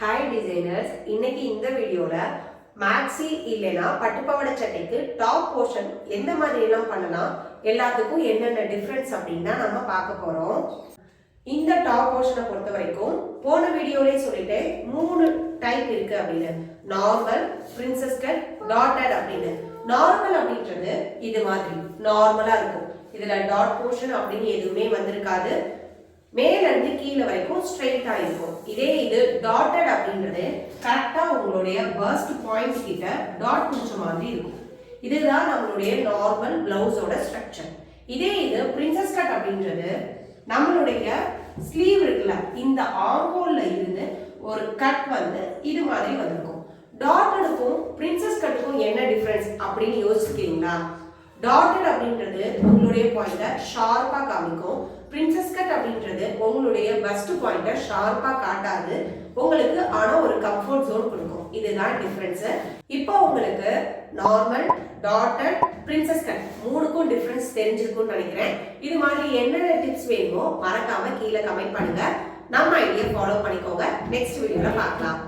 Hi designers, இன்னைக்கு இந்த வீடியோல மேக்ஸி இல்லைனா பட்டுப்பாவாடை சட்டைக்கு டாப் போர்ஷன் எந்த மாதிரி எல்லாம் பண்ணலாம், எல்லாத்துக்கும் என்னென்ன டிஃபரன்ஸ் அப்படின்னு தான் நம்ம பார்க்க போறோம். இந்த டாப் போர்ஷனை பொறுத்த வரைக்கும் போன வீடியோலயே சொல்லிட்டேன் 3 டைப் இருக்கு அப்படின்னு. நார்மல், பிரின்சஸ் கட், டாட்டட் அப்படின்னு. நார்மல் அப்படின்றது இது மாதிரி நார்மலா இருக்கும். இதுல டாட் போர்ஷன் அப்படின்னு எதுவுமே வந்திருக்காது. மேல இருந்து கீழே வரைக்கும் ஸ்ட்ரெயிட்டா இருக்கும். இதே இது டாட்டட் அப்படின்றது கரெக்டா உங்களுடைய பர்ஸ்ட் பாயிண்ட் கிட்ட டாட் குஞ்ச மாதிரி இருக்கும். இதுதான் நம்மளுடைய நார்மல் பிளவுஸோட ஸ்ட்ரக்சர். இதே இது பிரின்சஸ் கட் அப்படின்றது நம்மளுடைய ஸ்லீவ் இருக்குல்ல, இந்த ஆர்ம்ஹோல்ல இருந்து ஒரு கட் வந்து இது மாதிரி வந்திருக்கும். டாட்டடுக்கும் பிரின்சஸ் கட்டுக்கும் என்ன டிஃபரன்ஸ் அப்படின்னு யோசிக்கிறீங்களா? டாட்டட் அப்படின்றது உங்களுடைய பாயிண்ட ஷார்ப்பா காமிக்கும். பிரின்சஸ் கட் அப்படின்றது உங்களுடைய பஸ்ட் பாயிண்ட ஷார்ப்பா காட்டாது உங்களுக்கு, ஆனா ஒரு கம்ஃபர்ட் ஜோன் கொடுக்கும். இதுதான் டிஃபரன்ஸ். இப்போ உங்களுக்கு நார்மல், டாட்டட், பிரின்சஸ் கட் மூணுக்கும் டிஃபரன்ஸ் தெரிஞ்சிருக்கும்னு நினைக்கிறேன். இது மாதிரி என்னென்ன டிப்ஸ் வேணுமோ மறக்காம கீழே கமெண்ட் பண்ணுங்க. நம்ம ஐடியா ஃபாலோ பண்ணிக்கோங்க. நெக்ஸ்ட் வீடியோல பார்க்கலாம்.